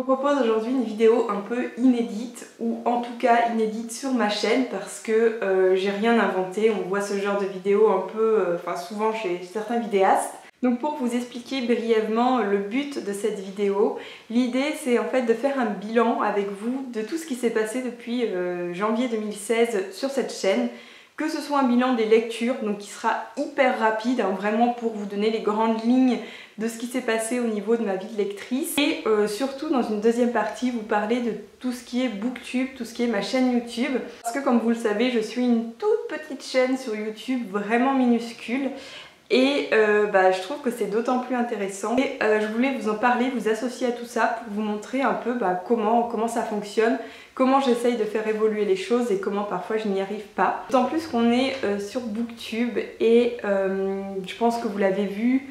vous propose aujourd'hui une vidéo un peu inédite, ou en tout cas inédite sur ma chaîne parce que j'ai rien inventé. On voit ce genre de vidéo un peu, souvent chez certains vidéastes. Donc pour vous expliquer brièvement le but de cette vidéo, l'idée c'est en fait de faire un bilan avec vous de tout ce qui s'est passé depuis janvier 2016 sur cette chaîne. Que ce soit un bilan des lectures, donc qui sera hyper rapide, hein, vraiment pour vous donner les grandes lignes de ce qui s'est passé au niveau de ma vie de lectrice. Et surtout dans une deuxième partie, vous parler de tout ce qui est booktube, tout ce qui est ma chaîne YouTube. Parce que comme vous le savez, je suis une toute petite chaîne sur YouTube, vraiment minuscule. Et je trouve que c'est d'autant plus intéressant. Et je voulais vous en parler, vous associer à tout ça pour vous montrer un peu comment ça fonctionne, comment j'essaye de faire évoluer les choses et comment parfois je n'y arrive pas. D'autant plus qu'on est sur Booktube et je pense que vous l'avez vu,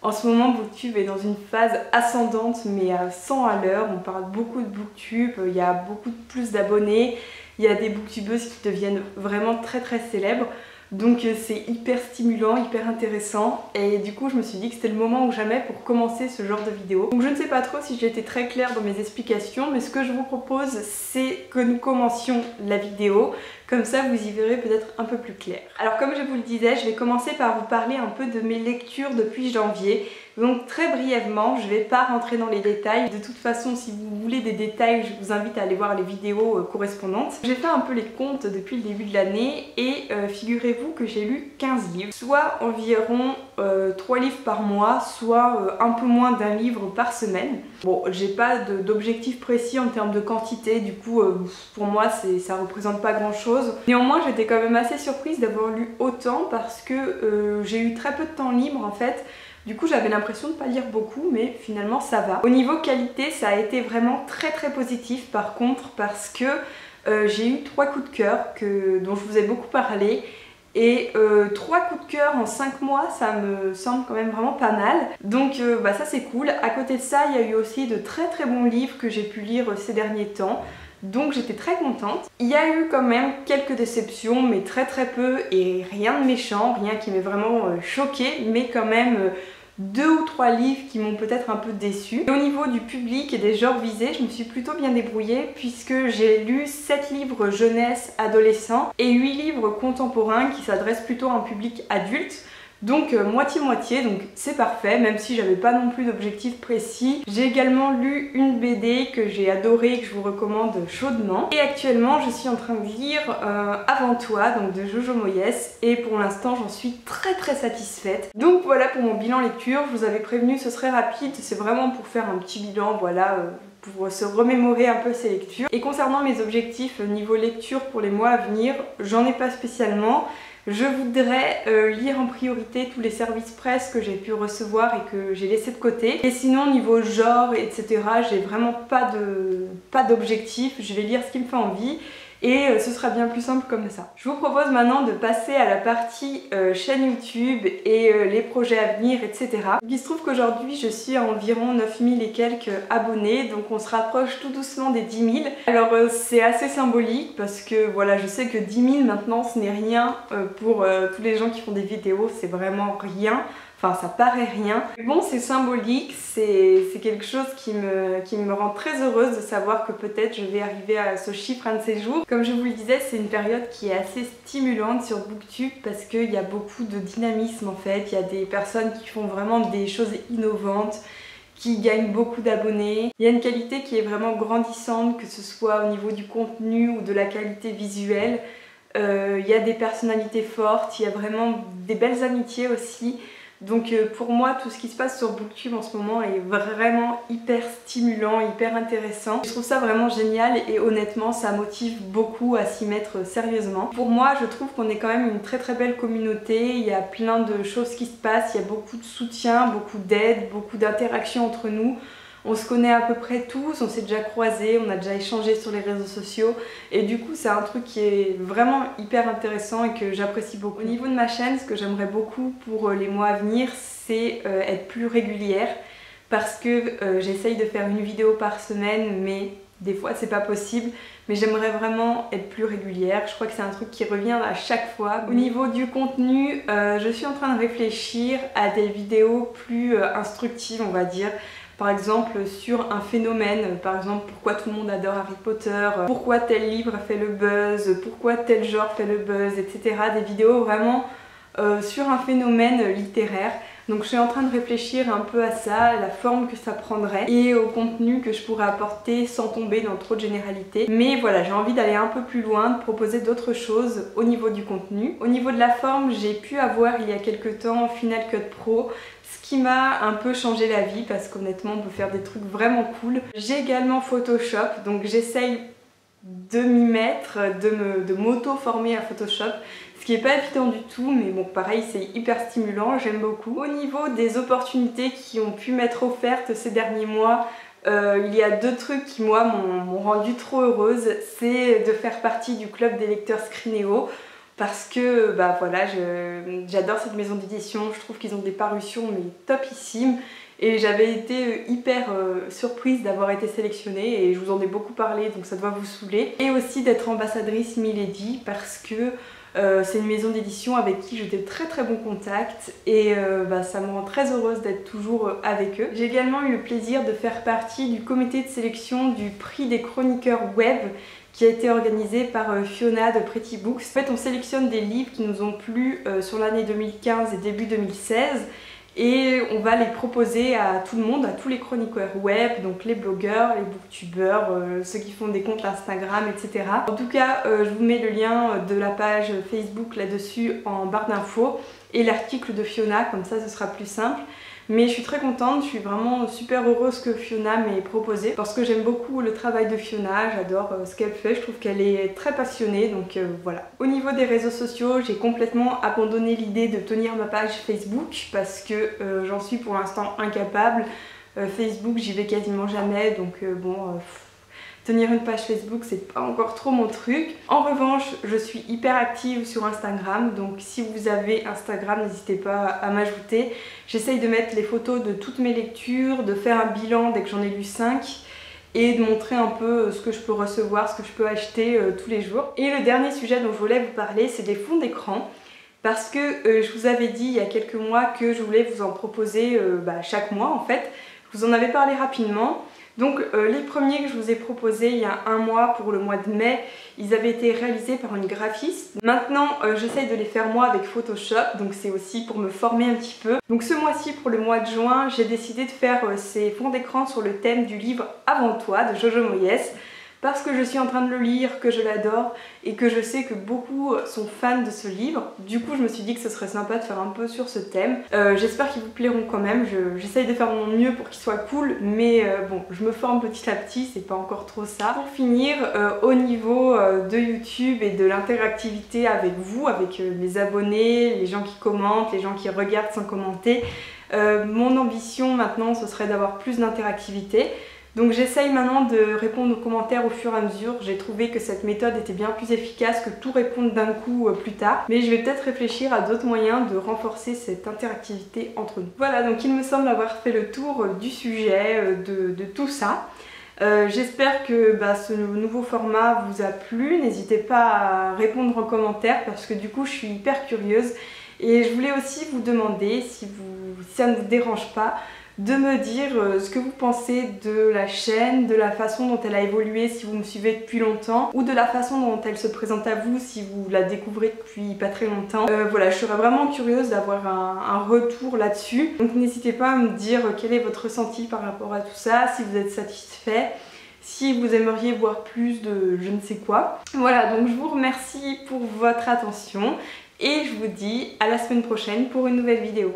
en ce moment Booktube est dans une phase ascendante mais à 100 à l'heure. On parle beaucoup de Booktube, il y a beaucoup plus d'abonnés, il y a des booktubeuses qui deviennent vraiment très célèbres. Donc c'est hyper stimulant, hyper intéressant et du coup je me suis dit que c'était le moment ou jamais pour commencer ce genre de vidéo. Donc je ne sais pas trop si j'ai été très claire dans mes explications, mais ce que je vous propose c'est que nous commencions la vidéo, comme ça vous y verrez peut-être un peu plus clair. Alors comme je vous le disais, je vais commencer par vous parler un peu de mes lectures depuis janvier. Donc très brièvement, je ne vais pas rentrer dans les détails. De toute façon, si vous voulez des détails, je vous invite à aller voir les vidéos correspondantes. J'ai fait un peu les comptes depuis le début de l'année et figurez-vous que j'ai lu 15 livres, soit environ 3 livres par mois, soit un peu moins d'un livre par semaine. Bon, j'ai pas d'objectif précis en termes de quantité, du coup pour moi ça représente pas grand chose. Néanmoins, j'étais quand même assez surprise d'avoir lu autant parce que j'ai eu très peu de temps libre en fait. Du coup j'avais l'impression de ne pas lire beaucoup, mais finalement ça va. Au niveau qualité, ça a été vraiment très positif par contre, parce que j'ai eu 3 coups de cœur dont je vous ai beaucoup parlé. Et 3 coups de cœur en 5 mois, ça me semble quand même vraiment pas mal. Donc ça c'est cool. À côté de ça, il y a eu aussi de très bons livres que j'ai pu lire ces derniers temps. Donc j'étais très contente. Il y a eu quand même quelques déceptions, mais très peu, et rien de méchant, rien qui m'ait vraiment choquée, mais quand même 2 ou 3 livres qui m'ont peut-être un peu déçue. Et au niveau du public et des genres visés, je me suis plutôt bien débrouillée puisque j'ai lu 7 livres jeunesse, adolescent et 8 livres contemporains qui s'adressent plutôt à un public adulte. Donc moitié-moitié, donc c'est parfait, même si j'avais pas non plus d'objectif précis. J'ai également lu une BD que j'ai adorée et que je vous recommande chaudement. Et actuellement je suis en train de lire Avant toi, donc de Jojo Moyes, et pour l'instant j'en suis très satisfaite. Donc voilà pour mon bilan lecture, je vous avais prévenu ce serait rapide, c'est vraiment pour faire un petit bilan, voilà, pour se remémorer un peu ces lectures. Et concernant mes objectifs niveau lecture pour les mois à venir, j'en ai pas spécialement. Je voudrais lire en priorité tous les services presse que j'ai pu recevoir et que j'ai laissé de côté. Et sinon niveau genre etc, j'ai vraiment pas d'objectif, je vais lire ce qui me fait envie. Et ce sera bien plus simple comme ça. Je vous propose maintenant de passer à la partie chaîne YouTube et les projets à venir, etc. Il se trouve qu'aujourd'hui je suis à environ 9000 et quelques abonnés, donc on se rapproche tout doucement des 10 000. Alors c'est assez symbolique parce que voilà, je sais que 10 000 maintenant ce n'est rien pour tous les gens qui font des vidéos, c'est vraiment rien. Enfin, ça paraît rien. Mais bon, c'est symbolique, c'est quelque chose qui me rend très heureuse de savoir que peut-être je vais arriver à ce chiffre un de ces jours. Comme je vous le disais, c'est une période qui est assez stimulante sur Booktube parce qu'il y a beaucoup de dynamisme en fait. Il y a des personnes qui font vraiment des choses innovantes, qui gagnent beaucoup d'abonnés. Il y a une qualité qui est vraiment grandissante, que ce soit au niveau du contenu ou de la qualité visuelle. Il y a des personnalités fortes, il y a vraiment des belles amitiés aussi. Donc pour moi, tout ce qui se passe sur Booktube en ce moment est vraiment hyper stimulant, hyper intéressant. Je trouve ça vraiment génial et honnêtement, ça motive beaucoup à s'y mettre sérieusement. Pour moi, je trouve qu'on est quand même une très belle communauté. Il y a plein de choses qui se passent, il y a beaucoup de soutien, beaucoup d'aide, beaucoup d'interactions entre nous. On se connaît à peu près tous, on s'est déjà croisés, on a déjà échangé sur les réseaux sociaux et du coup c'est un truc qui est vraiment hyper intéressant et que j'apprécie beaucoup. Au niveau de ma chaîne, ce que j'aimerais beaucoup pour les mois à venir, c'est être plus régulière parce que j'essaye de faire une vidéo par semaine, mais des fois c'est pas possible. Mais j'aimerais vraiment être plus régulière, je crois que c'est un truc qui revient à chaque fois. Au niveau du contenu, je suis en train de réfléchir à des vidéos plus instructives on va dire. par exemple sur un phénomène, par exemple pourquoi tout le monde adore Harry Potter, pourquoi tel livre fait le buzz, pourquoi tel genre fait le buzz, etc. Des vidéos vraiment sur un phénomène littéraire. Donc je suis en train de réfléchir un peu à ça, la forme que ça prendrait et au contenu que je pourrais apporter sans tomber dans trop de généralités. Mais voilà, j'ai envie d'aller un peu plus loin, de proposer d'autres choses au niveau du contenu. Au niveau de la forme, j'ai pu avoir il y a quelques temps Final Cut Pro, ce qui m'a un peu changé la vie parce qu'honnêtement on peut faire des trucs vraiment cool. J'ai également Photoshop, donc j'essaye de m'y mettre, de m'auto-former à Photoshop. Ce qui n'est pas évident du tout, mais bon pareil c'est hyper stimulant, j'aime beaucoup. Au niveau des opportunités qui ont pu m'être offertes ces derniers mois, il y a 2 trucs qui moi m'ont rendu trop heureuse. C'est de faire partie du club des lecteurs Screenéo, parce que bah voilà, j'adore cette maison d'édition, je trouve qu'ils ont des parutions mais topissimes. Et j'avais été hyper surprise d'avoir été sélectionnée et je vous en ai beaucoup parlé donc ça doit vous saouler. Et aussi d'être ambassadrice Milady parce que c'est une maison d'édition avec qui j'ai de très bons contacts et ça me rend très heureuse d'être toujours avec eux. J'ai également eu le plaisir de faire partie du comité de sélection du prix des chroniqueurs web qui a été organisé par Fiona de Pretty Books. En fait on sélectionne des livres qui nous ont plu sur l'année 2015 et début 2016 et on va les proposer à tout le monde, à tous les chroniqueurs web, donc les blogueurs, les booktubeurs, ceux qui font des comptes Instagram, etc. En tout cas, je vous mets le lien de la page Facebook là-dessus en barre d'infos et l'article de Fiona, comme ça ce sera plus simple. Mais je suis très contente, je suis vraiment super heureuse que Fiona m'ait proposé parce que j'aime beaucoup le travail de Fiona, j'adore ce qu'elle fait, je trouve qu'elle est très passionnée, donc voilà. Au niveau des réseaux sociaux, j'ai complètement abandonné l'idée de tenir ma page Facebook parce que j'en suis pour l'instant incapable. Facebook, j'y vais quasiment jamais, donc tenir une page Facebook, c'est pas encore trop mon truc. En revanche, je suis hyper active sur Instagram, donc si vous avez Instagram, n'hésitez pas à m'ajouter. J'essaye de mettre les photos de toutes mes lectures, de faire un bilan dès que j'en ai lu 5 et de montrer un peu ce que je peux recevoir, ce que je peux acheter tous les jours. Et le dernier sujet dont je voulais vous parler, c'est des fonds d'écran. Parce que je vous avais dit il y a quelques mois que je voulais vous en proposer chaque mois en fait. Je vous en avais parlé rapidement. Donc les premiers que je vous ai proposés il y a un mois pour le mois de mai, ils avaient été réalisés par une graphiste. Maintenant j'essaye de les faire moi avec Photoshop, donc c'est aussi pour me former un petit peu. Donc ce mois-ci pour le mois de juin, j'ai décidé de faire ces fonds d'écran sur le thème du livre Avant toi de Jojo Moyes. Parce que je suis en train de le lire, que je l'adore et que je sais que beaucoup sont fans de ce livre. Du coup je me suis dit que ce serait sympa de faire un peu sur ce thème. J'espère qu'ils vous plairont quand même, j'essaye de faire mon mieux pour qu'ils soient cool, mais bon, je me forme petit à petit, c'est pas encore trop ça. Pour finir, au niveau de YouTube et de l'interactivité avec vous, avec mes abonnés, les gens qui commentent, les gens qui regardent sans commenter, mon ambition maintenant ce serait d'avoir plus d'interactivité. Donc j'essaye maintenant de répondre aux commentaires au fur et à mesure. J'ai trouvé que cette méthode était bien plus efficace que tout répondre d'un coup plus tard. Mais je vais peut-être réfléchir à d'autres moyens de renforcer cette interactivité entre nous. Voilà, donc il me semble avoir fait le tour du sujet, de tout ça. J'espère que ce nouveau format vous a plu. N'hésitez pas à répondre en commentaire parce que du coup je suis hyper curieuse. Et je voulais aussi vous demander, si ça ne vous dérange pas, de me dire ce que vous pensez de la chaîne, de la façon dont elle a évolué si vous me suivez depuis longtemps, ou de la façon dont elle se présente à vous si vous la découvrez depuis pas très longtemps. Voilà, je serais vraiment curieuse d'avoir un retour là-dessus. Donc n'hésitez pas à me dire quel est votre ressenti par rapport à tout ça, si vous êtes satisfait, si vous aimeriez voir plus de je ne sais quoi. Voilà, donc je vous remercie pour votre attention et je vous dis à la semaine prochaine pour une nouvelle vidéo.